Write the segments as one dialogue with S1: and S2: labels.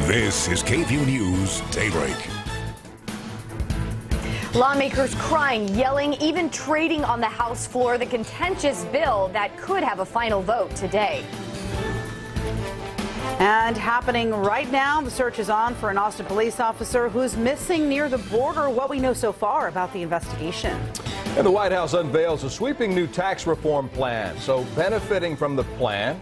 S1: This is KVUE News Daybreak.
S2: Lawmakers crying, yelling, even trading on the House floor the contentious bill that could have a final vote today.
S3: And happening right now, the search is on for an Austin police officer who's missing near the border. What we know so far about the investigation.
S4: And the White House unveils a sweeping new tax reform plan. So benefiting from the plan,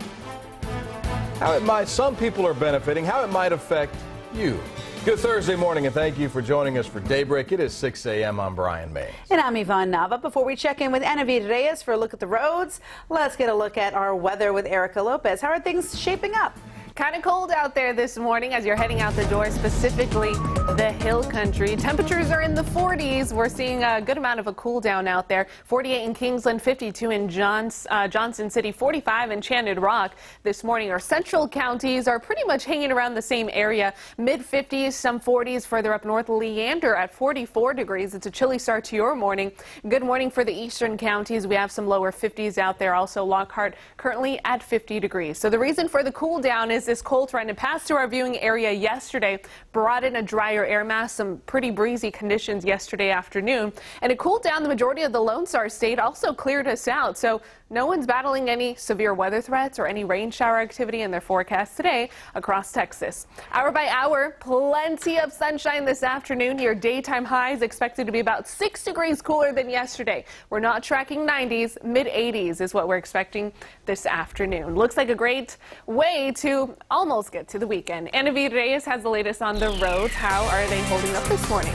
S4: some people are benefiting, how it might affect you. Good Thursday morning, and thank you for joining us for Daybreak. It is 6 a.m. I'm Brian May.
S3: And I'm Yvonne Nava. Before we check in with Anavid Reyes for a look at the roads, let's get a look at our weather with Erica Lopez. How are things shaping up?
S5: Kind of cold out there this morning as you're heading out the door, specifically the hill country. Temperatures are in the 40s. We're seeing a good amount of a cool down out there. 48 in Kingsland, 52 in Johnson City, 45 in Chandler Rock this morning. Our central counties are pretty much hanging around the same area. Mid-50s, some 40s further up north. Leander at 44 degrees. It's a chilly start to your morning. Good morning for the eastern counties. We have some lower 50s out there. Also Lockhart currently at 50 degrees. So the reason for the cool down is this cold front that passed through our viewing area yesterday, brought in a drier air mass, some pretty breezy conditions yesterday afternoon, and it cooled down the majority of the Lone Star State, also cleared us out. So no one's battling any severe weather threats or any rain shower activity in their forecast today across Texas. Hour by hour, plenty of sunshine this afternoon. Your daytime highs expected to be about 6 degrees cooler than yesterday. We're not tracking 90s, mid-80s is what we're expecting this afternoon. Looks like a great way to almost get to the weekend. Anavid Reyes has the latest on the roads. How are they holding up this morning?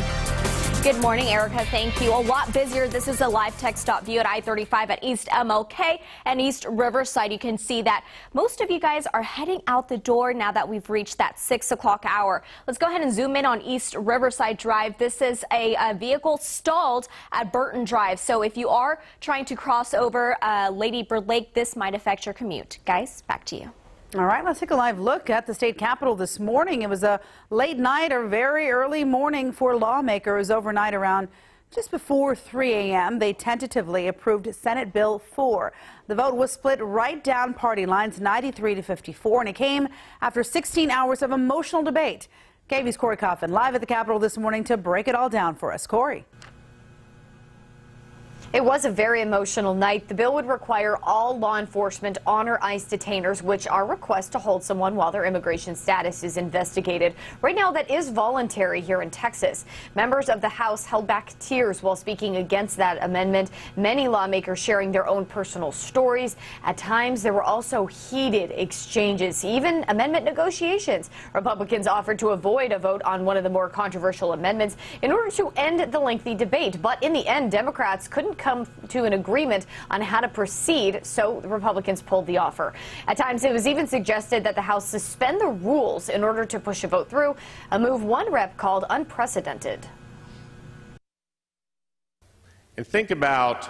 S2: Good morning, Erica. Thank you. A lot busier. This is a live tech stop view at I-35 at East MLK and East Riverside. You can see that most of you guys are heading out the door now that we've reached that 6 o'clock hour. Let's go ahead and zoom in on East Riverside Drive. This is a vehicle stalled at Burton Drive. So if you are trying to cross over Lady Bird Lake, this might affect your commute. Guys, back to you.
S3: All right, let's take a live look at the state capitol this morning. It was a late night or very early morning for lawmakers. Overnight around just before 3 a.m., they tentatively approved Senate Bill 4. The vote was split right down party lines, 93 to 54, and it came after 16 hours of emotional debate. KVUE's Corey Coffin live at the Capitol this morning to break it all down for us. Corey.
S2: It was a very emotional night. The bill would require all law enforcement honor ICE detainers, which are requests to hold someone while their immigration status is investigated. Right now, that is voluntary here in Texas. Members of the House held back tears while speaking against that amendment. Many lawmakers sharing their own personal stories. At times, there were also heated exchanges, even amendment negotiations. Republicans offered to avoid a vote on one of the more controversial amendments in order to end the lengthy debate. But in the end, Democrats couldn't come to an agreement on how to proceed, so the Republicans pulled the offer. At times, it was even suggested that the House suspend the rules in order to push a vote through, a move one rep called unprecedented.
S6: And think about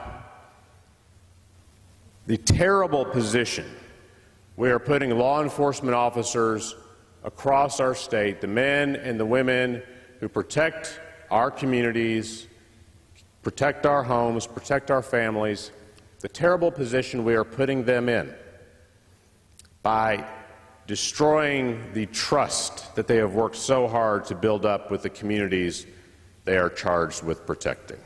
S6: the terrible position we are putting law enforcement officers across our state, the men and the women who protect our communities, protect our homes, protect our families, the terrible position we are putting them in by destroying the trust that they have worked so hard to build up with the communities they are charged with protecting.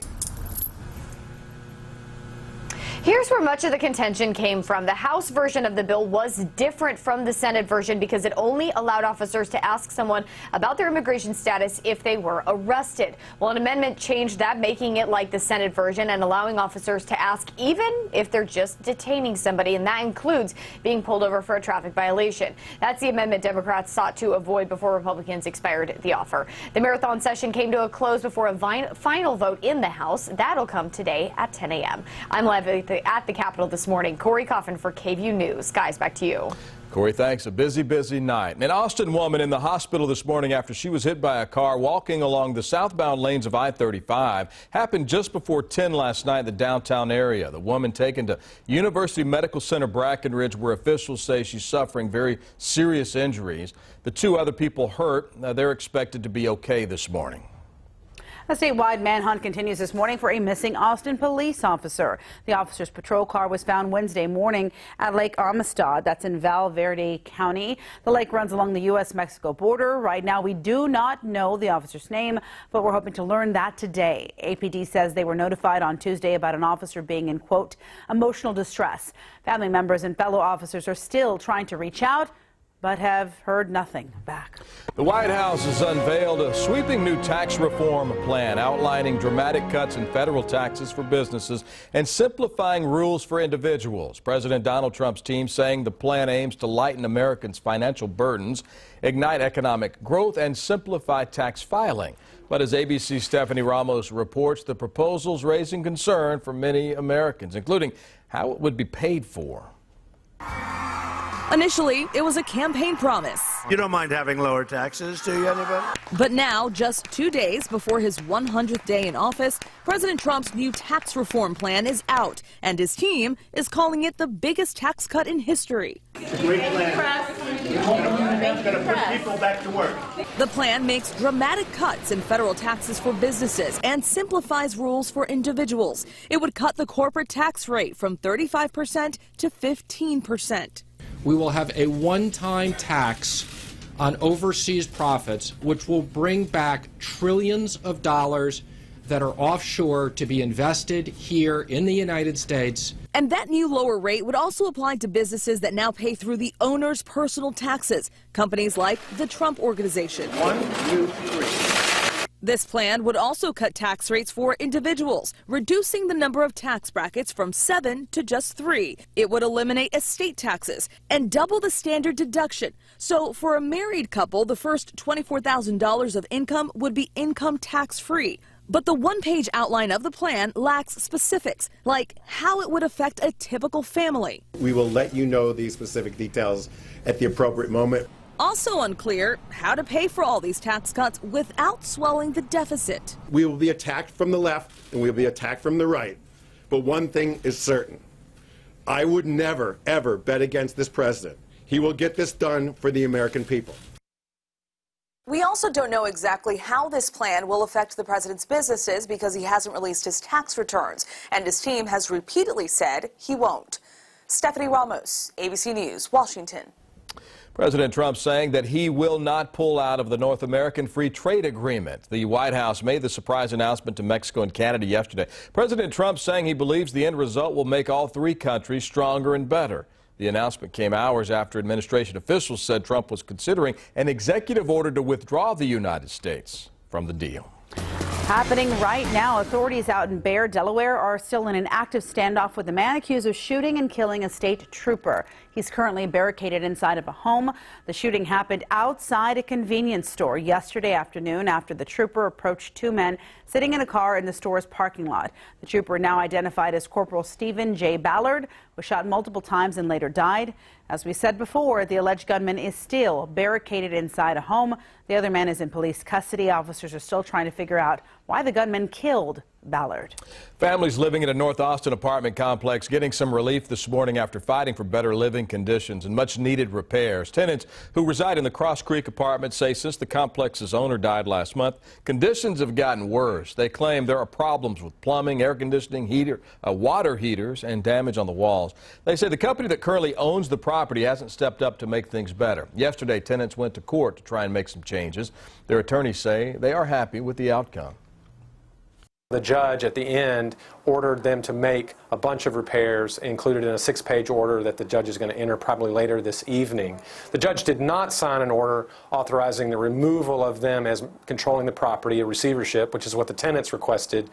S2: Here's where much of the contention came from. The House version of the bill was different from the Senate version because it only allowed officers to ask someone about their immigration status if they were arrested. Well, an amendment changed that, making it like the Senate version and allowing officers to ask even if they're just detaining somebody, and that includes being pulled over for a traffic violation. That's the amendment Democrats sought to avoid before Republicans expired the offer. The marathon session came to a close before a final vote in the House. That'll come today at 10 a.m. I'm live at the Capitol this morning. Corey Coffin for KVUE News. Guys, back to you.
S4: Corey, thanks. A busy, busy night. An Austin woman in the hospital this morning after she was hit by a car walking along the southbound lanes of I-35. Happened just before 10 last night in the downtown area. The woman taken to University Medical Center Brackenridge, where officials say she's suffering very serious injuries. The two other people hurt. They're expected to be okay this morning.
S3: A statewide manhunt continues this morning for a missing Austin police officer. The officer's patrol car was found Wednesday morning at Lake Amistad. That's in Val Verde County. The lake runs along the U.S.-Mexico border. Right now, we do not know the officer's name, but we're hoping to learn that today. APD says they were notified on Tuesday about an officer being in, quote, emotional distress. Family members and fellow officers are still trying to reach out, but have heard nothing back.
S4: The White House has unveiled a sweeping new tax reform plan outlining dramatic cuts in federal taxes for businesses and simplifying rules for individuals. President Donald Trump's team saying the plan aims to lighten Americans' financial burdens, ignite economic growth, and simplify tax filing. But as ABC's Stephanie Ramos reports, the proposal's raising concern for many Americans, including how it would be paid for.
S7: Initially, it was a campaign promise.
S8: You don't mind having lower taxes, do you, anybody?
S7: But now, just 2 days before his 100th day in office, President Trump's new tax reform plan is out, and his team is calling it the biggest tax cut in history.
S8: It's a great plan. It's going to put people back to work.
S7: The plan makes dramatic cuts in federal taxes for businesses and simplifies rules for individuals. It would cut the corporate tax rate from 35% to 15%.
S9: We will have a one-time tax on overseas profits, which will bring back trillions of dollars that are offshore to be invested here in the United States.
S7: And that new lower rate would also apply to businesses that now pay through the owner's personal taxes, companies like the Trump Organization.
S8: 1, 2, 3.
S7: This plan would also cut tax rates for individuals, reducing the number of tax brackets from 7 to just 3. It would eliminate estate taxes and double the standard deduction. So for a married couple, the first $24,000 of income would be income tax-free. But the one-page outline of the plan lacks specifics, like how it would affect a typical family.
S10: We will let you know these specific details at the appropriate moment.
S7: Also unclear how to pay for all these tax cuts without swelling the deficit.
S10: We will be attacked from the left and we will be attacked from the right. But one thing is certain. I would never, ever bet against this president. He will get this done for the American people.
S7: We also don't know exactly how this plan will affect the president's businesses because he hasn't released his tax returns, and his team has repeatedly said he won't. Stephanie Ramos, ABC News, Washington.
S4: President Trump saying that he will not pull out of the North American Free Trade Agreement. The White House made the surprise announcement to Mexico and Canada yesterday. President Trump saying he believes the end result will make all three countries stronger and better. The announcement came hours after administration officials said Trump was considering an executive order to withdraw the United States from the deal.
S3: Happening right now, authorities out in Bear, Delaware are still in an active standoff with a man accused of shooting and killing a state trooper. He's currently barricaded inside of a home. The shooting happened outside a convenience store yesterday afternoon after the trooper approached two men sitting in a car in the store's parking lot. The trooper, now identified as Corporal Stephen J. Ballard, was shot multiple times and later died. As we said before, the alleged gunman is still barricaded inside a home. The other man is in police custody. Officers are still trying to figure out why the gunman killed Ballard.
S4: Families living in a North Austin apartment complex getting some relief this morning after fighting for better living conditions and much needed repairs. Tenants who reside in the Cross Creek apartment say since the complex's owner died last month, conditions have gotten worse. They claim there are problems with plumbing, air conditioning, water heaters, and damage on the walls. They say the company that currently owns the property hasn't stepped up to make things better. Yesterday, tenants went to court to try and make some changes. Their attorneys say they are happy with the outcome.
S11: The judge at the end ordered them to make a bunch of repairs included in a 6-page order that the judge is going to enter probably later this evening. The judge did not sign an order authorizing the removal of them as controlling the property, a receivership, which is what the tenants requested.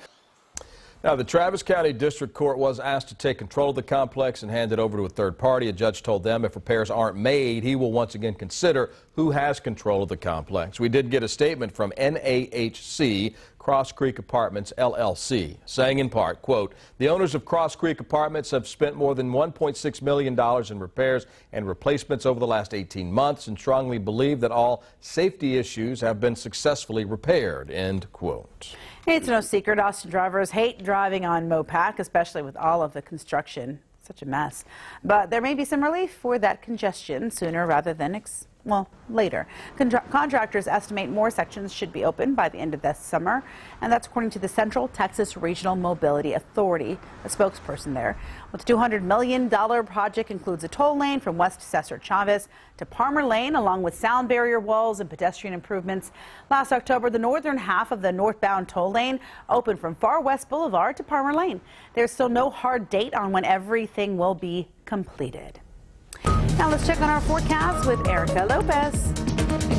S4: Now, the Travis County District Court was asked to take control of the complex and hand it over to a third party. A judge told them if repairs aren't made, he will once again consider who has control of the complex. We did get a statement from NAHC, Cross Creek Apartments, LLC, saying in part, quote, the owners of Cross Creek Apartments have spent more than $1.6 million in repairs and replacements over the last 18 months and strongly believe that all safety issues have been successfully repaired, end quote.
S3: It's no secret Austin drivers hate driving on Mopac, especially with all of the construction. Such a mess. But there may be some relief for that congestion sooner rather than well, later. Contractors estimate more sections should be open by the end of this summer, and that's according to the Central Texas Regional Mobility Authority, a spokesperson there. Well, the $200 million project includes a toll lane from West Cesar Chavez to Palmer Lane, along with sound barrier walls and pedestrian improvements. Last October, the northern half of the northbound toll lane opened from Far West Boulevard to Palmer Lane. There's still no hard date on when everything will be completed. Now let's check on our forecast with Erica Lopez.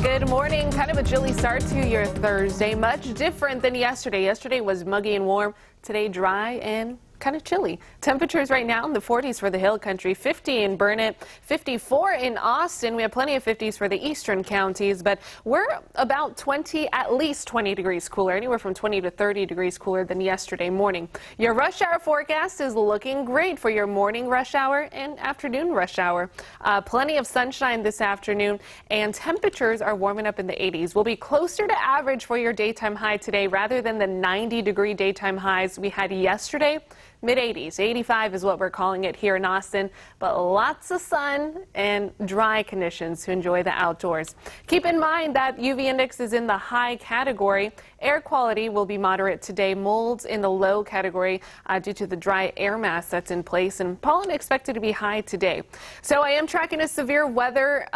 S5: Good morning. Kind of a chilly start to your Thursday. Much different than yesterday. Yesterday was muggy and warm. Today dry and kind of chilly. Temperatures right now in the 40s for the Hill Country, 50 in Burnett, 54 in Austin. We have plenty of 50s for the eastern counties, but we're about at least 20 degrees cooler, anywhere from 20 to 30 degrees cooler than yesterday morning. Your rush hour forecast is looking great for your morning rush hour and afternoon rush hour. Plenty of sunshine this afternoon, and temperatures are warming up in the 80s. We'll be closer to average for your daytime high today rather than the 90-degree daytime highs we had yesterday. Mid-80s, 85 is what we're calling it here in Austin, but lots of sun and dry conditions to enjoy the outdoors. Keep in mind that UV index is in the high category. Air quality will be moderate today. Molds in the low category due to the dry air mass that's in place, and pollen expected to be high today. So I am tracking a severe weather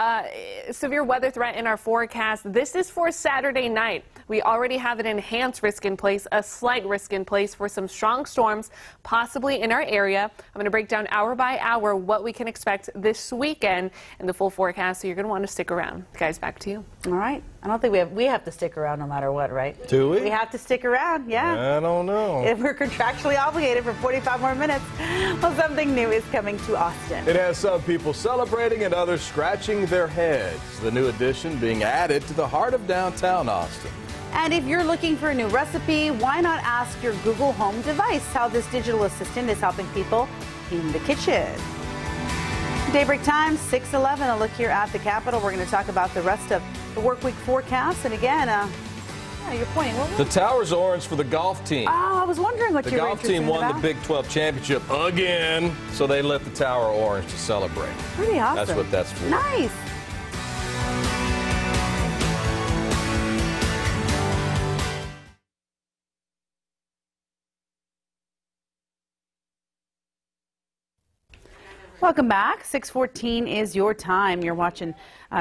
S5: threat in our forecast. This is for Saturday night. We already have an enhanced risk in place, a slight risk in place for some strong storms possibly in our area. I'm going to break down hour by hour what we can expect this weekend in the full forecast, so you're going to want to stick around. Guys, back to you.
S3: All right. I don't think we have to stick around no matter what, right?
S4: Do we?
S3: We have to stick around, yeah.
S4: I don't know.
S3: If we're contractually obligated for 45 more minutes. Well, something new is coming to Austin.
S4: It has some people celebrating and others scratching their heads. The new addition being added to the heart of downtown Austin.
S3: And if you're looking for a new recipe, why not ask your Google Home device how this digital assistant is helping people in the kitchen. Daybreak time, 6:11. A look here at the Capitol. We're going to talk about the rest of the work week forecast. And again, you're pointing.
S4: The tower's orange for the golf team.
S3: Oh, I was wondering what you were interested in.
S4: The golf team won the Big 12 championship again, so they lit the tower orange to celebrate.
S3: Pretty awesome.
S4: That's what that's for.
S3: Nice. Welcome back. 6:14 is your time. You're watching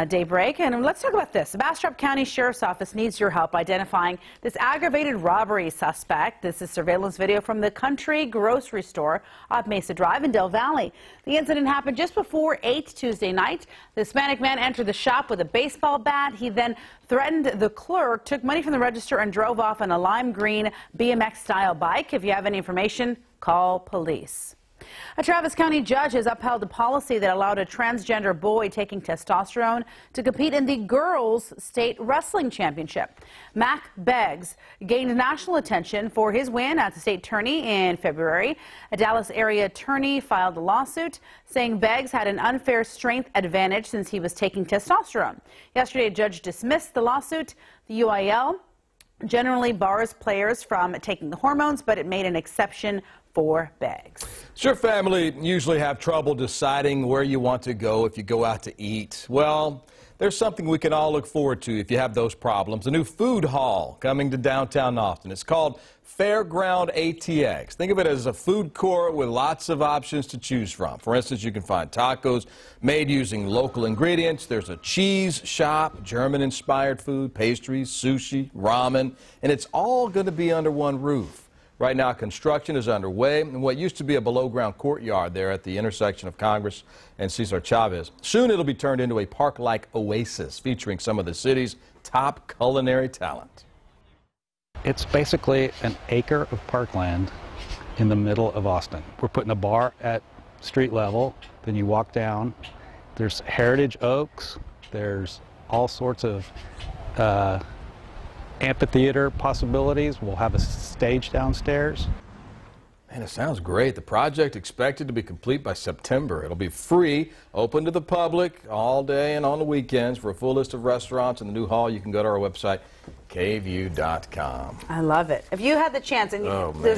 S3: Daybreak. And let's talk about this. The Bastrop County Sheriff's Office needs your help identifying this aggravated robbery suspect. This is surveillance video from the Country Grocery Store off Mesa Drive in Del Valley. The incident happened just before 8 Tuesday night. The Hispanic man entered the shop with a baseball bat. He then threatened the clerk, took money from the register, and drove off on a lime green BMX-style bike. If you have any information, call police. A Travis County judge has upheld a policy that allowed a transgender boy taking testosterone to compete in the girls' state wrestling championship. Mac Beggs gained national attention for his win at the state tourney in February. A Dallas area attorney filed a lawsuit saying Beggs had an unfair strength advantage since he was taking testosterone. Yesterday, a judge dismissed the lawsuit. The UIL generally bars players from taking the hormones, but it made an exception for Beggs.
S4: Your family usually have trouble deciding where you want to go if you go out to eat. Well, there's something we can all look forward to if you have those problems. A new food hall coming to downtown Austin. It's called Fairground ATX. Think of it as a food court with lots of options to choose from. For instance, you can find tacos made using local ingredients. There's a cheese shop, German-inspired food, pastries, sushi, ramen, and it's all going to be under one roof. Right now, construction is underway in what used to be a below-ground courtyard there at the intersection of Congress and Cesar Chavez. Soon it'll be turned into a park-like oasis featuring some of the city's top culinary talent.
S12: It's basically an acre of parkland in the middle of Austin. We're putting a bar at street level, then you walk down. There's heritage oaks, there's all sorts of amphitheater possibilities. We'll have a stage downstairs.
S4: Man, it sounds great. The project expected to be complete by September. It'll be free, open to the public all day and on the weekends. For a full list of restaurants in the new hall, you can go to our website, KVUE.com.
S3: I love it. If you had the chance, and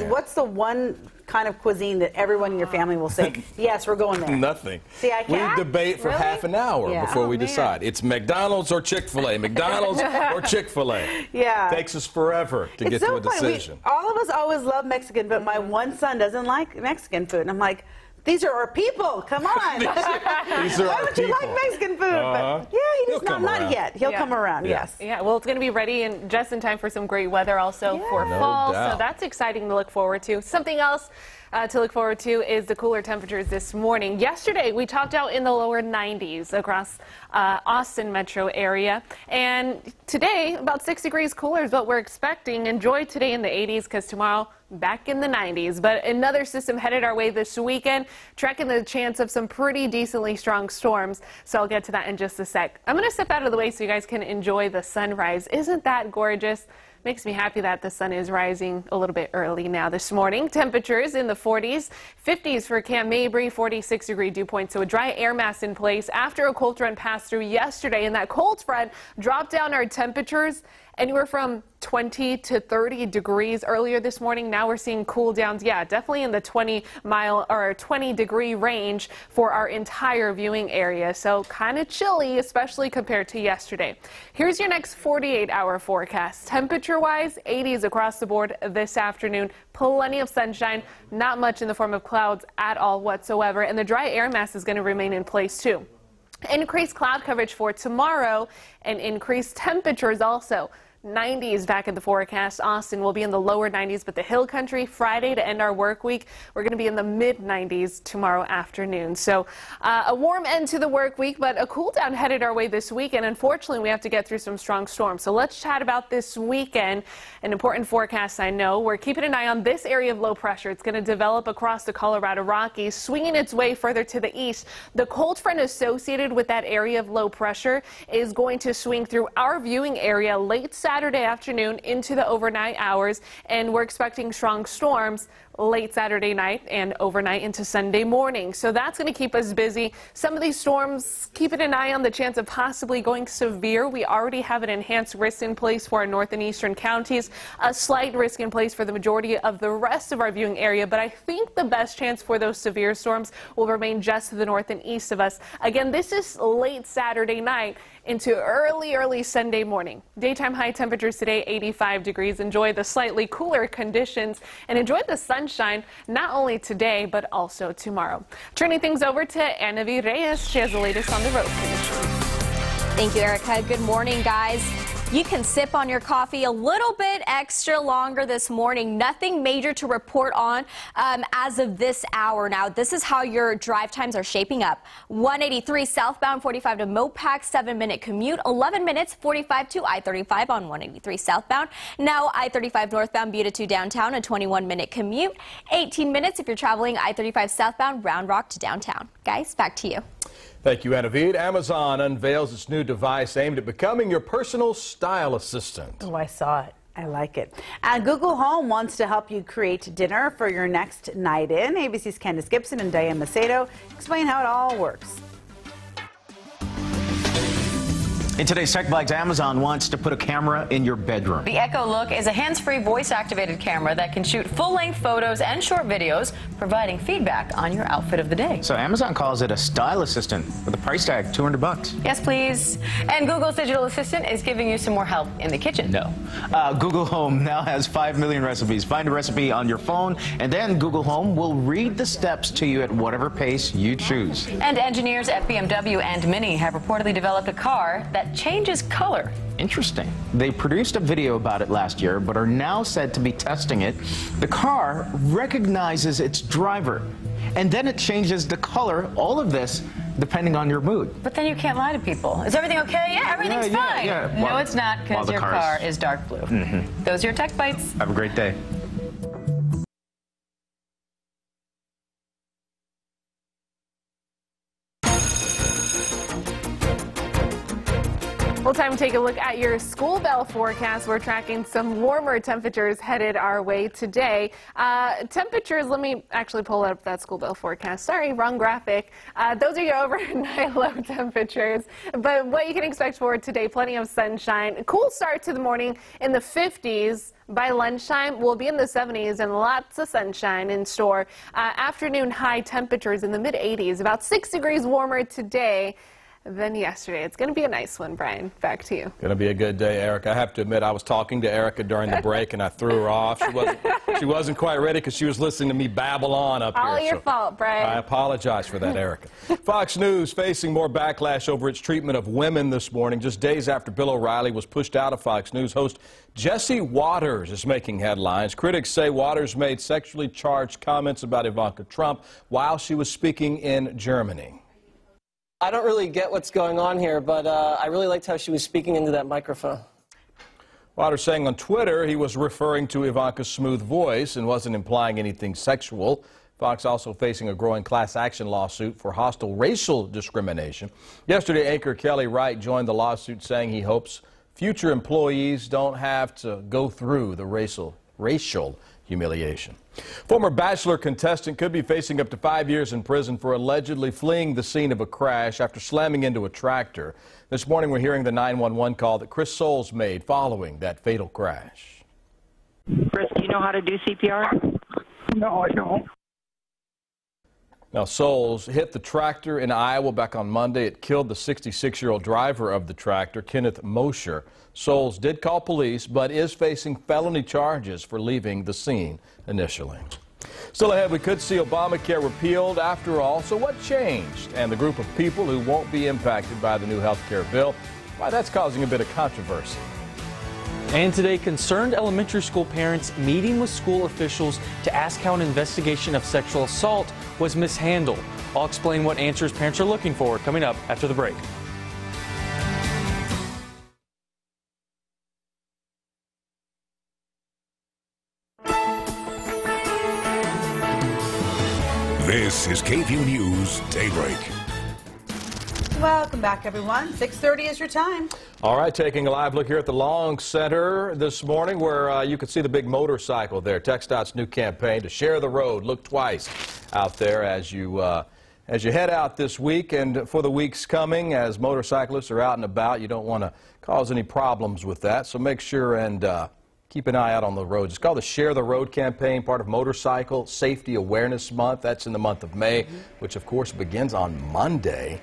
S3: what's the one kind of cuisine that everyone in your family will say, yes, we're going there?
S4: Nothing.
S3: See, I can't.
S4: We debate for half an hour before we decide. It's McDonald's or Chick-fil-A, McDonald's or Chick-fil-A.
S3: Yeah.
S4: Takes us forever to get to a decision.
S3: All of us always love Mexican, but my one son doesn't like Mexican food. And I'm like, these are our people. Come on.
S4: These are
S3: Why would you like Mexican food? But yeah, he's not yet. He'll come around. Yes.
S5: Yeah. Well, it's going to be ready and just in time for some great weather also for fall. So that's exciting to look forward to. Something else to look forward to is the cooler temperatures this morning. Yesterday, we topped out in the lower 90s across Austin metro area. And today, about 6 degrees cooler is what we're expecting. Enjoy today in the 80s because tomorrow, back in the 90s. But another system headed our way this weekend, tracking the chance of some pretty decently strong storms. So I'll get to that in just a sec. I'm going to step out of the way so you guys can enjoy the sunrise. Isn't that gorgeous? Makes me happy that the sun is rising a little bit early now this morning. Temperatures in the 40s, 50s for Camp Mabry, 46-degree dew point. So a dry air mass in place after a cold front passed through yesterday. And that cold front dropped down our temperatures anywhere from 20 to 30 degrees earlier this morning. Now we're seeing cool downs. Yeah, definitely in the 20-degree range for our entire viewing area. So kind of chilly, especially compared to yesterday. Here's your next 48-hour forecast. Temperature-wise, 80s across the board this afternoon. Plenty of sunshine, not much in the form of clouds at all whatsoever. And the dry air mass is going to remain in place too. Increased cloud coverage for tomorrow and increased temperatures also. 90s back in the forecast. Austin will be in the lower 90s, but the Hill Country Friday to end our work week, we're going to be in the mid 90s tomorrow afternoon. So a warm end to the work week, but a cool down headed our way this week. And unfortunately, we have to get through some strong storms. So let's chat about this weekend. An important forecast, I know. We're keeping an eye on this area of low pressure. It's going to develop across the Colorado Rockies, swinging its way further to the east. The cold front associated with that area of low pressure is going to swing through our viewing area late Saturday afternoon into the overnight hours, and we're expecting strong storms late Saturday night and overnight into Sunday morning. So that's going to keep us busy. Some of these storms, keeping an eye on the chance of possibly going severe. We already have an enhanced risk in place for our north and eastern counties, a slight risk in place for the majority of the rest of our viewing area, but I think the best chance for those severe storms will remain just to the north and east of us. Again, this is late Saturday night into early Sunday morning. Daytime high temperatures today, 85 degrees. Enjoy the slightly cooler conditions and enjoy the sunshine not only today but also tomorrow. Turning things over to Ana V. Reyes. She has the latest on the road conditions.
S13: Thank you, Erica. Good morning, guys. You can sip on your coffee a little bit extra longer this morning. Nothing major to report on as of this hour. Now, this is how your drive times are shaping up. 183 southbound, 45 to Mopac, 7-minute commute. 11 minutes, 45 to I-35 on 183 southbound. Now, I-35 northbound, Buda to downtown, a 21-minute commute. 18 minutes if you're traveling I-35 southbound, Round Rock to downtown. Guys, back to you.
S4: Thank you, Anavid. Amazon unveils its new device aimed at becoming your personal style assistant.
S3: Oh, I saw it. I like it. And Google Home wants to help you create dinner for your next night in. ABC's Candace Gibson and Diane Macedo explain how it all works.
S14: In today's Tech Bites, Amazon wants to put a camera in your bedroom.
S15: The Echo Look is a hands-free voice-activated camera that can shoot full-length photos and short videos, providing feedback on your outfit of the day.
S14: So Amazon calls it a style assistant with a price tag, $200.
S15: Yes, please. And Google's digital assistant is giving you some more help in the kitchen.
S14: No. Google Home now has 5 million recipes. Find a recipe on your phone, and then Google Home will read the steps to you at whatever pace you choose.
S15: And engineers at BMW and Mini have reportedly developed a car that changes color.
S14: Interesting. They produced a video about it last year, but are now said to be testing it. The car recognizes its driver, and then it changes the color, all of this, depending on your mood.
S15: But then you can't lie to people. Is everything okay? Yeah, everything's fine.
S14: Yeah.
S15: No, it's not, because your car is dark blue. Those are your Tech Bites.
S14: Have a great day.
S5: Well, time to take a look at your school bell forecast. We're tracking some warmer temperatures headed our way today. Temperatures, let me actually pull up that school bell forecast. Sorry, wrong graphic. Those are your overnight low temperatures. But what you can expect for today, plenty of sunshine. Cool start to the morning in the 50s. By lunchtime, we'll be in the 70s and lots of sunshine in store. Afternoon high temperatures in the mid-80s, about 6 degrees warmer today than yesterday. It's going to be a nice one, Brian. Back to you.
S4: Going to be a good day, Erica. I have to admit, I was talking to Erica during the break, and I threw her off. She wasn't quite ready because she was listening to me babble on up here.
S5: All your fault, Brian.
S4: I apologize for that, Erica. Fox News facing more backlash over its treatment of women this morning, just days after Bill O'Reilly was pushed out of Fox News. Host Jesse Waters is making headlines. Critics say Waters made sexually charged comments about Ivanka Trump while she was speaking in Germany.
S16: I don't really get what's going on here, but I really liked how she was speaking into that microphone.
S4: Waters saying on Twitter he was referring to Ivanka's smooth voice and wasn't implying anything sexual. Fox also facing a growing class action lawsuit for hostile racial discrimination. Yesterday, anchor Kelly Wright joined the lawsuit saying he hopes future employees don't have to go through the racial humiliation. Former Bachelor contestant could be facing up to 5 years in prison for allegedly fleeing the scene of a crash after slamming into a tractor. This morning we're hearing the 911 call that Chris Soules made following that fatal crash.
S17: Chris, do you know how to do CPR? No, I don't.
S4: Now, Soules hit the tractor in Iowa back on Monday. It killed the 66-year-old driver of the tractor, Kenneth Mosher. Soules did call police, but is facing felony charges for leaving the scene initially. Still ahead, we could see Obamacare repealed after all. So what changed? And the group of people who won't be impacted by the new health care bill, why that's causing a bit of controversy.
S18: And today, concerned elementary school parents meeting with school officials to ask how an investigation of sexual assault was mishandled. I'll explain what answers parents are looking for coming up after the break.
S1: This is KVUE News Daybreak.
S3: Welcome back, everyone. 6:30 is your time.
S4: All right, taking a live look here at the Long Center this morning where you can see the big motorcycle there. TxDOT's new campaign to share the road. Look twice out there as you head out this week and for the weeks coming. As motorcyclists are out and about, you don't want to cause any problems with that. So make sure and keep an eye out on the roads. It's called the Share the Road campaign, part of Motorcycle Safety Awareness Month. That's in the month of May, which of course begins on Monday.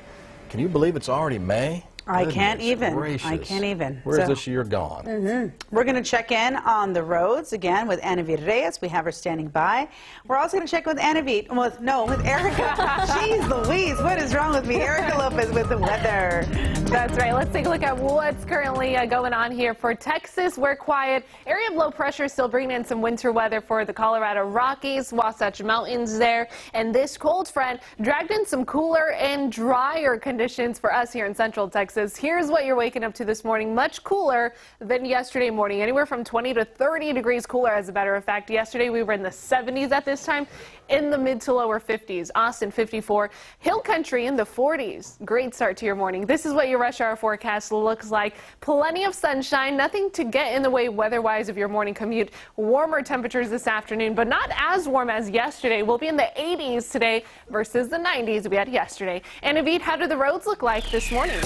S4: Can you believe it's already May?
S3: I can't even.
S4: Gracious.
S3: I can't even.
S4: Where's this year gone?
S3: We're going to check in on the roads again with Anavit Reyes. We have her standing by. We're also going to check with Anavit, with Erica. Jeez Louise, what is wrong with me? Erica Lopez with the weather.
S5: That's right. Let's take a look at what's currently going on here for Texas. We're quiet. Area of low pressure still bringing in some winter weather for the Colorado Rockies, Wasatch Mountains there. And this cold front dragged in some cooler and drier conditions for us here in central Texas. Here's what you're waking up to this morning. Much cooler than yesterday morning. Anywhere from 20 to 30 degrees cooler, as a matter of fact. Yesterday we were in the 70s at this time, in the mid to lower 50s. Austin 54. Hill Country in the 40s. Great start to your morning. This is what your rush hour forecast looks like. Plenty of sunshine. Nothing to get in the way weather-wise of your morning commute. Warmer temperatures this afternoon, but not as warm as yesterday. We'll be in the 80s today versus the 90s we had yesterday. And Avit, how do the roads look like this morning?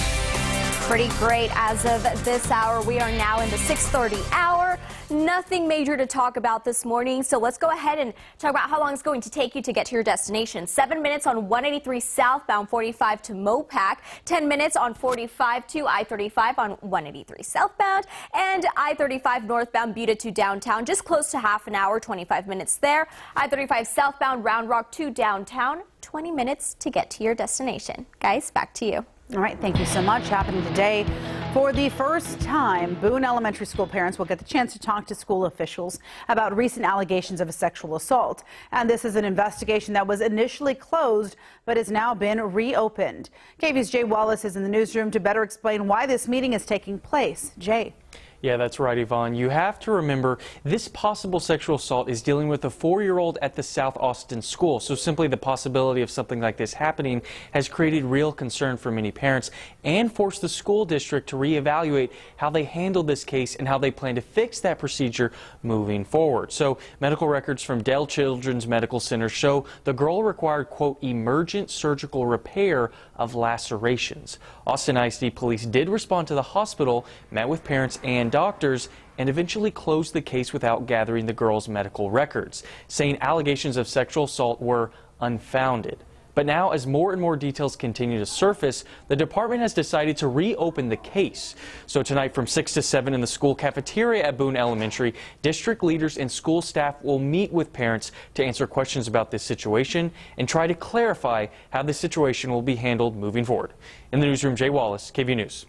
S13: Pretty great as of this hour. We are now in the 6:30 hour. Nothing major to talk about this morning, so let's go ahead and talk about how long it's going to take you to get to your destination. 7 minutes on 183 southbound 45 to Mopac, 10 minutes on 45 to I-35 on 183 southbound, and I-35 northbound Buda to downtown, just close to half an hour, 25 minutes there. I-35 southbound Round Rock to downtown, 20 minutes to get to your destination. Guys, back to you.
S3: All right, thank you so much. Happening today, for the first time, Boone Elementary School parents will get the chance to talk to school officials about recent allegations of a sexual assault. And this is an investigation that was initially closed, but has now been reopened. KVUE's Jay Wallace is in the newsroom to better explain why this meeting is taking place. Jay.
S18: Yeah, that's right, Yvonne. You have to remember this possible sexual assault is dealing with a 4-year-old at the South Austin school. So simply the possibility of something like this happening has created real concern for many parents and forced the school district to reevaluate how they handled this case and how they plan to fix that procedure moving forward. So medical records from Dell Children's Medical Center show the girl required, quote, emergent surgical repair of lacerations. Austin ISD police did respond to the hospital, met with parents and doctors, and eventually closed the case without gathering the girl's medical records, saying allegations of sexual assault were unfounded. But now, as more and more details continue to surface, the department has decided to reopen the case. So tonight from 6 to 7 in the school cafeteria at Boone Elementary, district leaders and school staff will meet with parents to answer questions about this situation and try to clarify how the situation will be handled moving forward. In the newsroom, Jay Wallace, KVUE News.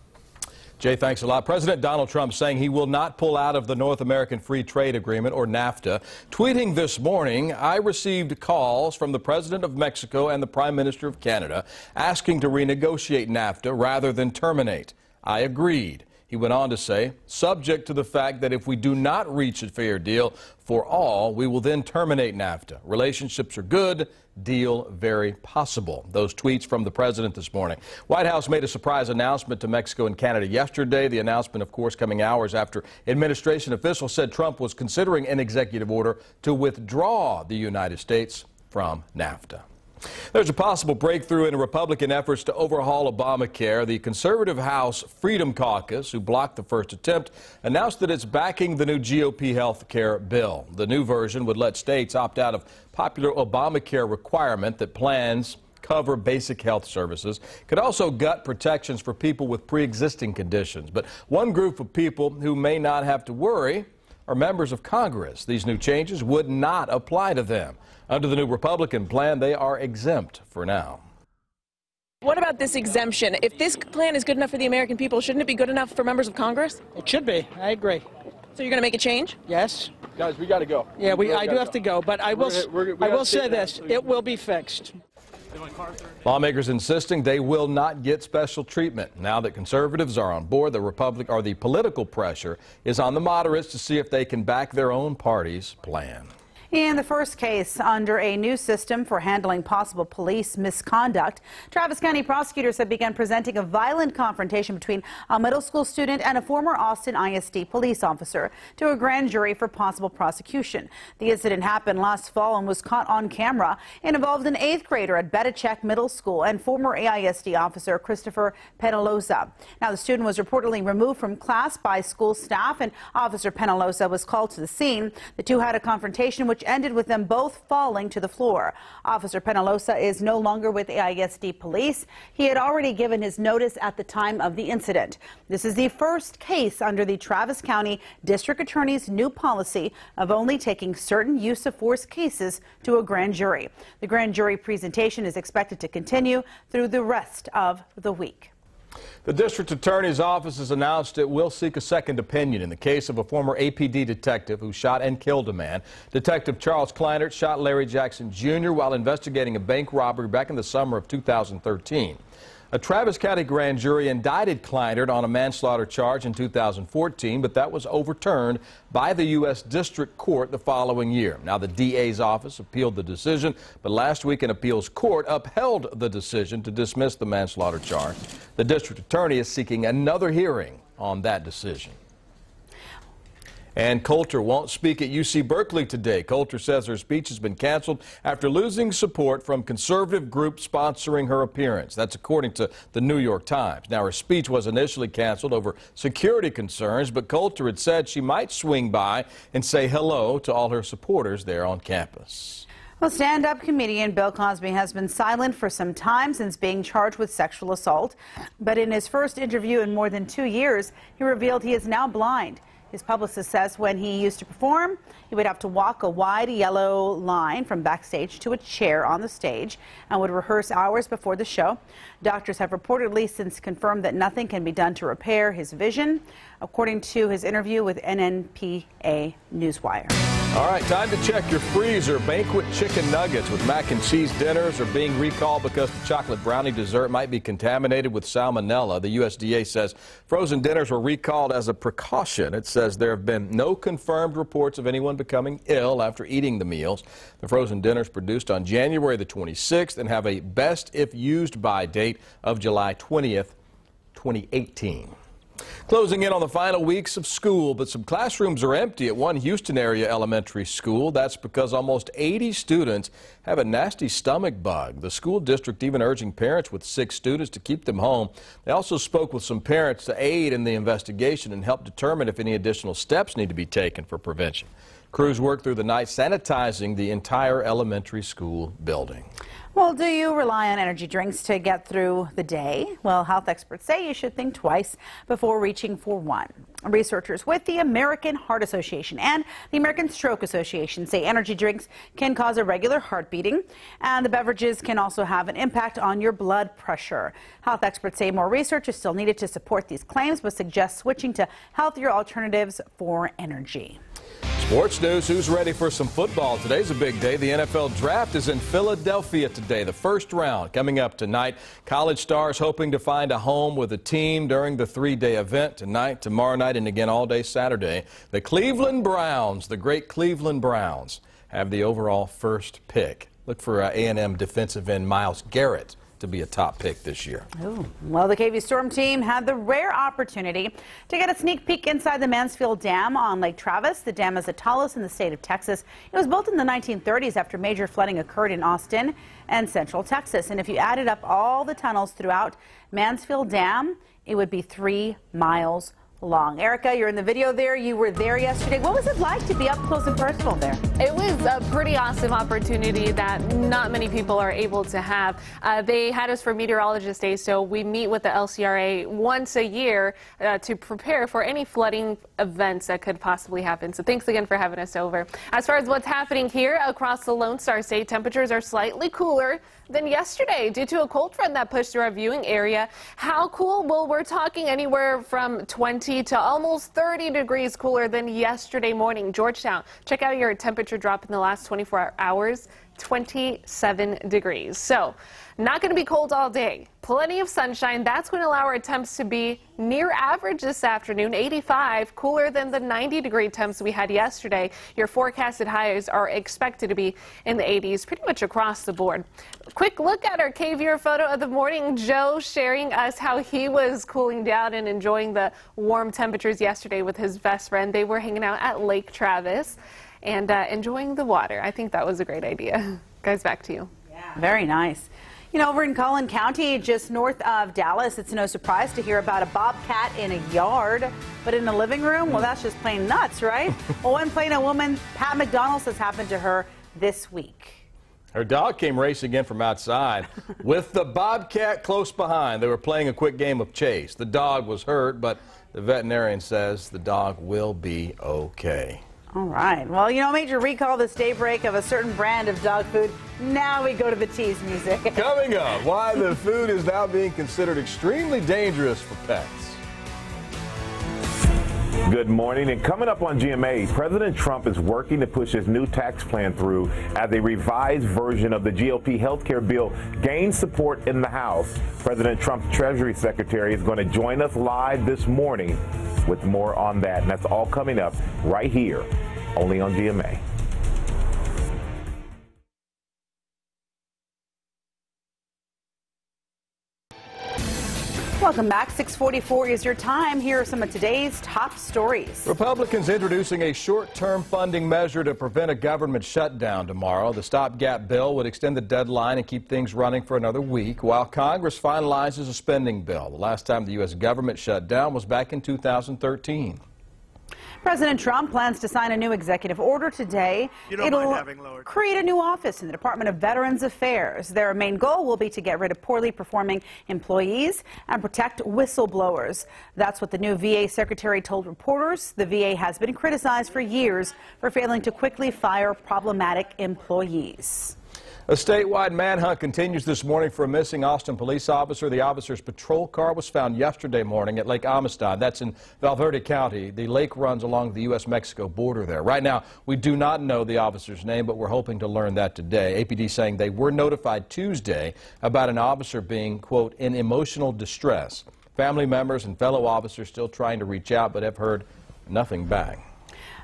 S4: Jay, thanks a lot. President Donald Trump saying he will not pull out of the North American Free Trade Agreement, or NAFTA. Tweeting this morning, I received calls from the President of Mexico and the Prime Minister of Canada asking to renegotiate NAFTA rather than terminate. I agreed. He went on to say, subject to the fact that if we do not reach a fair deal for all, we will then terminate NAFTA. Relationships are good, deal very possible. Those tweets from the president this morning. White House made a surprise announcement to Mexico and Canada yesterday. The announcement, of course, coming hours after administration officials said Trump was considering an executive order to withdraw the United States from NAFTA. There's a possible breakthrough in Republican efforts to overhaul Obamacare. The conservative House Freedom Caucus, who blocked the first attempt, announced that it's backing the new GOP health care bill. The new version would let states opt out of popular Obamacare requirement that plans cover basic health services. Could also gut protections for people with pre-existing conditions. But one group of people who may not have to worry are members of Congress. These new changes would not apply to them. Under the new Republican plan, they are exempt for now.
S19: What about this exemption? If this plan is good enough for the American people, shouldn't it be good enough for members of Congress?
S20: It should be. I agree.
S19: So you're going to make a change?
S20: Yes.
S21: Guys, we got to go.
S20: Yeah, I do have to go, but I will say this. It will be fixed.
S4: Lawmakers insisting they will not get special treatment. Now that conservatives are on board, the political pressure is on the moderates to see if they can back their own party's plan.
S3: In the first case under a new system for handling possible police misconduct, Travis County prosecutors have begun presenting a violent confrontation between a middle school student and a former Austin ISD police officer to a grand jury for possible prosecution. The incident happened last fall and was caught on camera and involved an 8th grader at Betachek Middle School and former AISD officer Christopher Penaloza. Now, the student was reportedly removed from class by school staff, and Officer Penaloza was called to the scene. The two had a confrontation which ended with them both falling to the floor. Officer Penaloza is no longer with AISD police. He had already given his notice at the time of the incident. This is the first case under the Travis County District Attorney's new policy of only taking certain use of force cases to a grand jury. The grand jury presentation is expected to continue through the rest of the week.
S4: The district attorney's office has announced it will seek a second opinion in the case of a former APD detective who shot and killed a man. Detective Charles Kleinert shot Larry Jackson Jr. while investigating a bank robbery back in the summer of 2013. A Travis County grand jury indicted Kleinert on a manslaughter charge in 2014, but that was overturned by the U.S. District Court the following year. Now, the DA's office appealed the decision, but last week an appeals court upheld the decision to dismiss the manslaughter charge. The district attorney is seeking another hearing on that decision. And Coulter won't speak at UC Berkeley today. Coulter says her speech has been canceled after losing support from conservative groups sponsoring her appearance. That's according to the New York Times. Now, her speech was initially canceled over security concerns, but Coulter had said she might swing by and say hello to all her supporters there on campus.
S3: Well, stand-up comedian Bill Cosby has been silent for some time since being charged with sexual assault. But in his first interview in more than 2 years, he revealed he is now blind. His publicist says when he used to perform, he would have to walk a wide yellow line from backstage to a chair on the stage and would rehearse hours before the show. Doctors have reportedly since confirmed that nothing can be done to repair his vision, according to his interview with NNPA Newswire.
S4: All right, time to check your freezer. Banquet chicken nuggets with mac and cheese dinners are being recalled because the chocolate brownie dessert might be contaminated with salmonella. The USDA says frozen dinners were recalled as a precaution. It says there have been no confirmed reports of anyone becoming ill after eating the meals. The frozen dinners produced on January the 26th and have a best if used by date of July 20th, 2018. Closing in on the final weeks of school, but some classrooms are empty at one Houston area elementary school. That's because almost 80 students have a nasty stomach bug. The school district even urging parents with sick students to keep them home. They also spoke with some parents to aid in the investigation and help determine if any additional steps need to be taken for prevention. Crews worked through the night sanitizing the entire elementary school building.
S3: Well, do you rely on energy drinks to get through the day? Well, health experts say you should think twice before reaching for one. Researchers with the American Heart Association and the American Stroke Association say energy drinks can cause irregular heart beating, and the beverages can also have an impact on your blood pressure. Health experts say more research is still needed to support these claims, but suggest switching to healthier alternatives for energy.
S4: Sports news, who's ready for some football? Today's a big day. The NFL draft is in Philadelphia today, the first round coming up tonight. College stars hoping to find a home with a team during the three-day event tonight, tomorrow night, and again all day Saturday. The Cleveland Browns, the great Cleveland Browns, have the overall first pick. Look for A&M defensive end Myles Garrett to be a top pick this year.
S3: Ooh. Well, the KVUE Storm team had the rare opportunity to get a sneak peek inside the Mansfield Dam on Lake Travis. The dam is the tallest in the state of Texas. It was built in the 1930s after major flooding occurred in Austin and central Texas. And if you added up all the tunnels throughout Mansfield Dam, it would be 3 miles long. Erica, you're in the video there. You were there yesterday. What was it like to be up close and personal there?
S5: It was a pretty awesome opportunity that not many people are able to have. They had us for Meteorologist Day, so we meet with the LCRA once a year to prepare for any flooding events that could possibly happen. So thanks again for having us over. As far as what's happening here across the Lone Star State, temperatures are slightly cooler than yesterday due to a cold front that pushed through our viewing area. How cool? Well, we're talking anywhere from 20 to almost 30 degrees cooler than yesterday morning. Georgetown, check out your temperature drop in the last 24 hours. 27 degrees. So not going to be cold all day. Plenty of sunshine. That's going to allow our temps to be near average this afternoon. 85, cooler than the 90-degree temps we had yesterday. Your forecasted highs are expected to be in the 80s pretty much across the board. Quick look at our KVUE photo of the morning. Joe sharing us how he was cooling down and enjoying the warm temperatures yesterday with his best friend. They were hanging out at Lake Travis and enjoying the water. I think that was a great idea. Guys, back to you.
S3: Yeah, very nice. You know, over in Collin County, just north of Dallas, it's no surprise to hear about a bobcat in a yard, but in the living room, well, that's just plain nuts, right? Well, one Plano woman, Pat McDonald, says happened to her this week.
S4: Her dog came racing in from outside with the bobcat close behind. They were playing a quick game of chase. The dog was hurt, but the veterinarian says the dog will be okay.
S3: All right. Well, you know, major recall this daybreak of a certain brand of dog food. Now we go to the tease music.
S4: Coming up, why the food is now being considered extremely dangerous for pets.
S21: Good morning, and coming up on GMA, President Trump is working to push his new tax plan through as a revised version of the GOP health care bill gains support in the House. President Trump's Treasury Secretary is going to join us live this morning with more on that, and that's all coming up right here, only on GMA.
S3: Welcome back. 6:44 is your time. Here are some of today's top stories.
S4: Republicans introducing a short-term funding measure to prevent a government shutdown tomorrow. The stopgap bill would extend the deadline and keep things running for another week while Congress finalizes a spending bill. The last time the U.S. government shut down was back in 2013.
S3: President Trump plans to sign a new executive order today. It'll create a new office in the Department of Veterans Affairs. Their main goal will be to get rid of poorly performing employees and protect whistleblowers. That's what the new VA secretary told reporters. The VA has been criticized for years for failing to quickly fire problematic employees.
S4: A statewide manhunt continues this morning for a missing Austin police officer. The officer's patrol car was found yesterday morning at Lake Amistad. That's in Valverde County. The lake runs along the U.S.-Mexico border there. Right now, we do not know the officer's name, but we're hoping to learn that today. APD saying they were notified Tuesday about an officer being, quote, in emotional distress. Family members and fellow officers still trying to reach out, but have heard nothing back.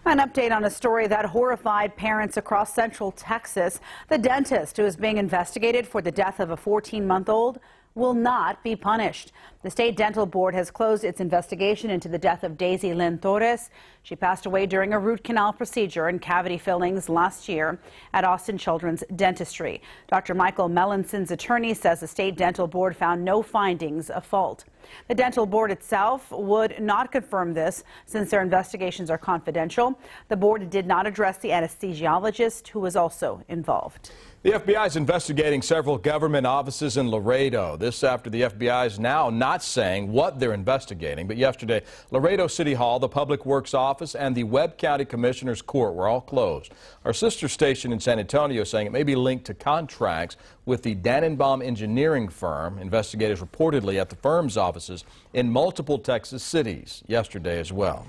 S3: An update on a story that horrified parents across Central Texas. The dentist who is being investigated for the death of a 14-month-old will not be punished. The state dental board has closed its investigation into the death of Daisy Lynn Torres. She passed away during a root canal procedure and cavity fillings last year at Austin Children's Dentistry. Dr. Michael Mellanson's attorney says the state dental board found no findings of fault. The dental board itself would not confirm this since their investigations are confidential. The board did not address the anesthesiologist who was also involved.
S4: The FBI is investigating several government offices in Laredo. This after the FBI is now not saying what they're investigating. But yesterday, Laredo City Hall, the Public Works Office, and the Webb County Commissioner's Court were all closed. Our sister station in San Antonio saying it may be linked to contracts with the Dannenbaum engineering firm. Investigators reportedly at the firm's offices in multiple Texas cities yesterday as well.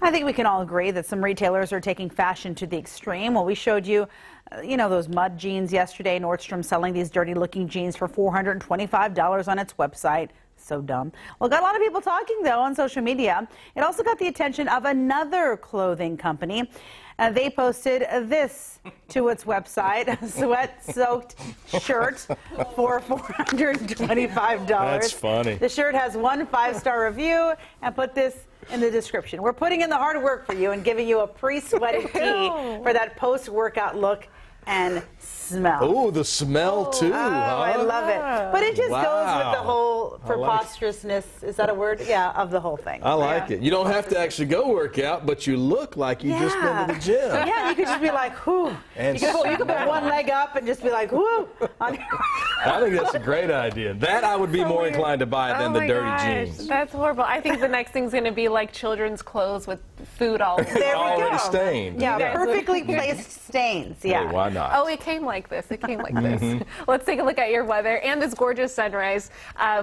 S3: I think we can all agree that some retailers are taking fashion to the extreme. Well, we showed you, those mud jeans yesterday. Nordstrom selling these dirty-looking jeans for $425 on its website. So dumb. Well, got a lot of people talking, though, on social media. It also got the attention of another clothing company. They posted this to its website, a sweat-soaked shirt for $425.
S4: That's funny.
S3: The shirt has one 5-star review and put this in the description. We're putting in the hard work for you and giving you a pre-sweaty tee for that post-workout look and smell.
S4: Oh, the smell too.
S3: Oh, I love it. But it just goes with the whole preposterousness, is that a word? Yeah, of the whole thing.
S4: I like it. You don't have to actually go work out, but you look like you just been to the gym.
S3: Yeah, you could just be like, whoo. You could put one leg up and just be like, whoo.
S4: I think that's a great idea. That I would be more inclined to buy than the dirty jeans.
S5: That's horrible. I think the next thing's going to be like children's clothes with food all over.
S3: There we
S4: already
S3: go.
S4: Stained.
S3: Yeah, perfectly placed stains. Yeah.
S4: Hey, why not?
S5: Oh, it came like this. It came like this. Let's take a look at your weather and this gorgeous sunrise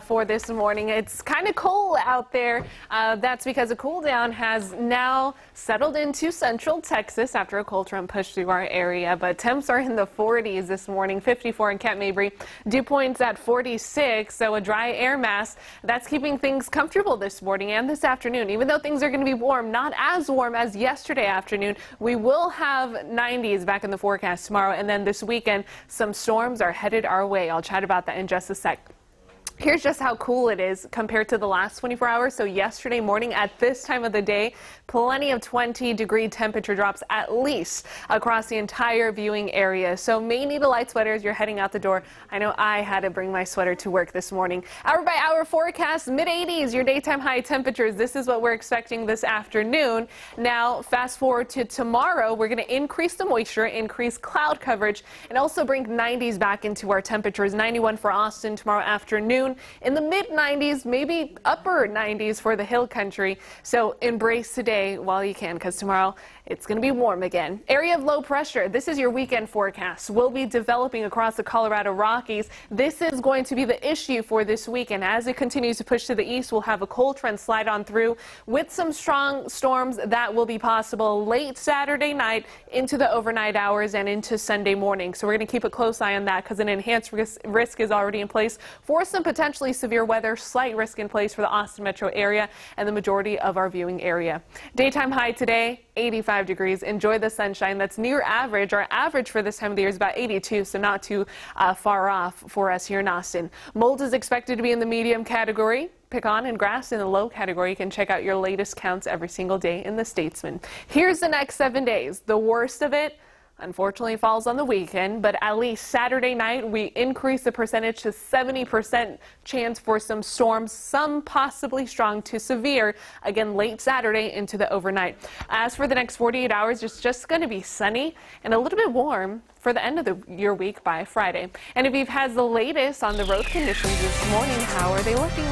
S5: for this morning. It's kind of cold out there. That's because a cool down has now settled into central Texas after a cold front pushed through our area. But temps are in the 40s this morning, 54 in Camp Mabry. Dew points at 46, so a dry air mass that's keeping things comfortable this morning and this afternoon. Even though things are going to be warm, not as warm as yesterday afternoon, we will have 90s back in the forecast tomorrow. And then this weekend, some storms are headed our way. I'll chat about that in just a sec. Here's just how cool it is compared to the last 24 hours. So yesterday morning at this time of the day, plenty of 20-degree temperature drops at least across the entire viewing area. So may need a light sweater as you're heading out the door. I know I had to bring my sweater to work this morning. Hour by hour forecast, mid-80s, your daytime high temperatures. This is what we're expecting this afternoon. Now, fast forward to tomorrow, we're going to increase the moisture, increase cloud coverage, and also bring 90s back into our temperatures. 91 for Austin tomorrow afternoon. In the mid-90s, maybe upper 90s for the hill country. So embrace today while you can, because tomorrow it's going to be warm again. Area of low pressure. This is your weekend forecast. Will be developing across the Colorado Rockies. This is going to be the issue for this weekend. As it continues to push to the east, we'll have a cold front slide on through with some strong storms that will be possible late Saturday night into the overnight hours and into Sunday morning. So we're going to keep a close eye on that because an enhanced risk is already in place for some potentially severe weather. Slight risk in place for the Austin metro area and the majority of our viewing area. Daytime high today, 85 degrees. Enjoy the sunshine. That's near average. Our average for this time of the year is about 82, so not too far off for us here in Austin. Mold is expected to be in the medium category. Pecan and grass in the low category. You can check out your latest counts every single day in the Statesman. Here's the next 7 days. The worst of it, unfortunately, falls on the weekend, but at least Saturday night, we increase the percentage to 70% chance for some storms, some possibly strong to severe, again, late Saturday into the overnight. As for the next 48 hours, it's just going to be sunny and a little bit warm for the end of your week by Friday. And if you've had the latest on the road conditions this morning, how are they looking?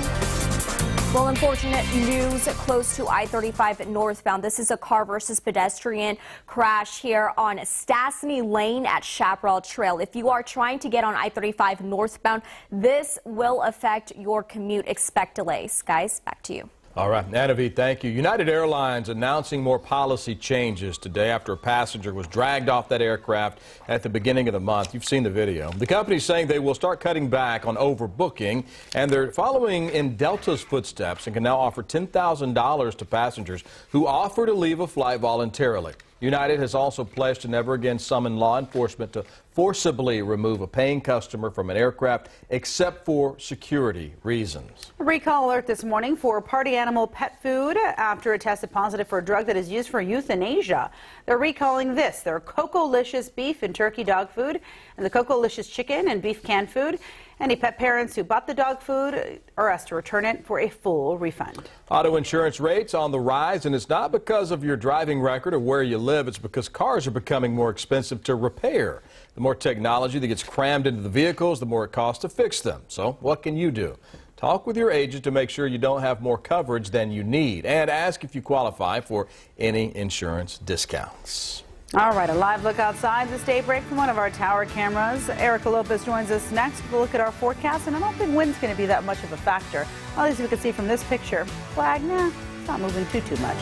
S13: Well, unfortunate news close to I-35 northbound. This is a car versus pedestrian crash here on Stastny Lane at Chaparral Trail. If you are trying to get on I-35 northbound, this will affect your commute. Expect delays. Guys, back to you.
S4: All right, Anavi, thank you. United Airlines announcing more policy changes today after a passenger was dragged off that aircraft at the beginning of the month. You've seen the video. The company's saying they will start cutting back on overbooking, and they're following in Delta's footsteps and can now offer $10,000 to passengers who offer to leave a flight voluntarily. United has also pledged to never again summon law enforcement to forcibly remove a paying customer from an aircraft except for security reasons.
S3: A recall alert this morning for party animal pet food after it tested positive for a drug that is used for euthanasia. They're recalling this, their Coco-licious beef and turkey dog food and the Coco-licious chicken and beef canned food. Any pet parents who bought the dog food are asked to return it for a full refund.
S4: Auto insurance rates on the rise, and it's not because of your driving record or where you live. It's because cars are becoming more expensive to repair. The more technology that gets crammed into the vehicles, the more it costs to fix them. So what can you do? Talk with your agent to make sure you don't have more coverage than you need, and ask if you qualify for any insurance discounts.
S3: All right, a live look outside this daybreak from one of our tower cameras. Erica Lopez joins us next with a look at our forecast, and I don't think wind's going to be that much of a factor. At least we can see from this picture. Flag, nah, it's not moving too much.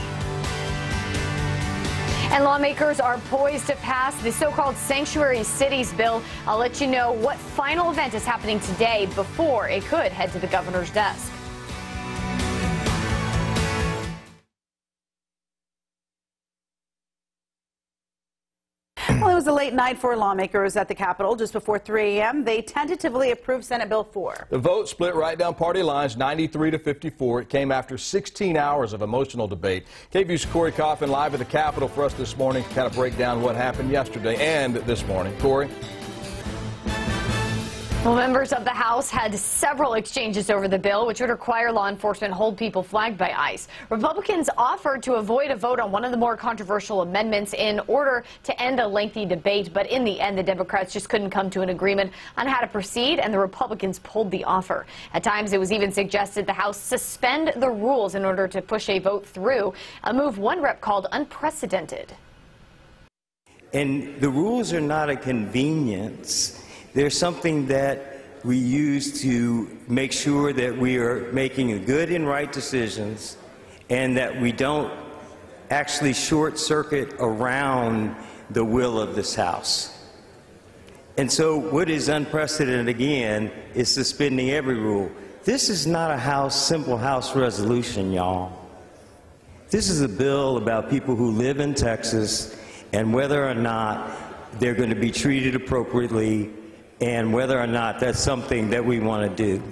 S2: And lawmakers are poised to pass the so-called Sanctuary Cities bill. I'll let you know what final event is happening today before it could head to the governor's desk.
S3: Well, it was a late night for lawmakers at the Capitol. Just before 3 a.m., they tentatively approved Senate Bill 4.
S4: The vote split right down party lines, 93 to 54. It came after 16 hours of emotional debate. KVUE's Corey Coffin live at the Capitol for us this morning to kind of break down what happened yesterday and this morning. Corey?
S2: Well, members of the House had several exchanges over the bill, which would require law enforcement hold people flagged by ICE. Republicans offered to avoid a vote on one of the more controversial amendments in order to end a lengthy debate, but in the end, the Democrats just couldn't come to an agreement on how to proceed, and the Republicans pulled the offer. At times, it was even suggested the House suspend the rules in order to push a vote through, a move one rep called unprecedented.
S6: And the rules are not a convenience. They're something that we use to make sure that we are making good and right decisions and that we don't actually short circuit around the will of this House. And so what is unprecedented again is suspending every rule. This is not a simple House resolution, y'all. This is a bill about people who live in Texas and whether or not they're going to be treated appropriately and whether or not that's something that we want to do.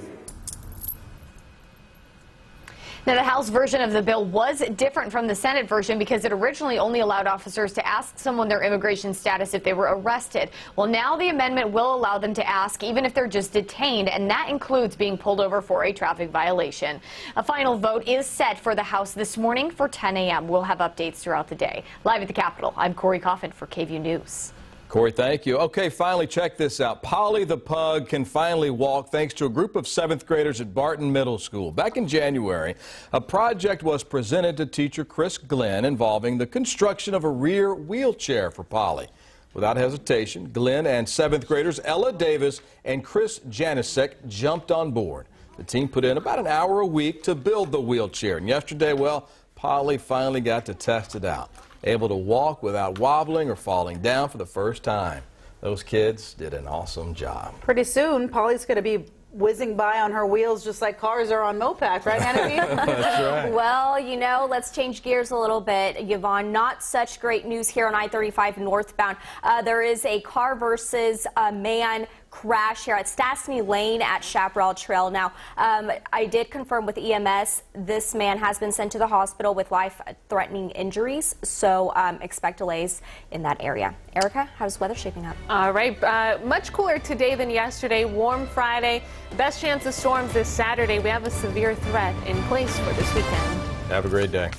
S2: Now, the House version of the bill was different from the Senate version because it originally only allowed officers to ask someone their immigration status if they were arrested. Well, now the amendment will allow them to ask even if they're just detained, and that includes being pulled over for a traffic violation. A final vote is set for the House this morning for 10 a.m. We'll have updates throughout the day. Live at the Capitol, I'm Corey Coffin for KVUE News.
S4: Corey, thank you. Okay, finally, check this out. Polly the pug can finally walk thanks to a group of 7th graders at Barton Middle School. Back in January, a project was presented to teacher Chris Glenn involving the construction of a rear wheelchair for Polly. Without hesitation, Glenn and 7th graders Ella Davis and Chris Janisek jumped on board. The team put in about an hour a week to build the wheelchair, and yesterday, well, Polly finally got to test it out. Able to walk without wobbling or falling down for the first time. Those kids did an awesome job.
S3: Pretty soon, Polly's going to be whizzing by on her wheels just like cars are on mopeds, right, Hannity?
S4: That's right.
S13: Well, you know, let's change gears a little bit. Yvonne, not such great news here on I-35 northbound. There is a car versus a man crash here at Stastny Lane at Chaparral Trail. Now, I did confirm with EMS this man has been sent to the hospital with life-threatening injuries, so expect delays in that area. Erica, how's weather shaping up?
S5: All right, much cooler today than yesterday. Warm Friday. Best chance of storms this Saturday. We have a severe threat in place for this weekend.
S4: Have a great day.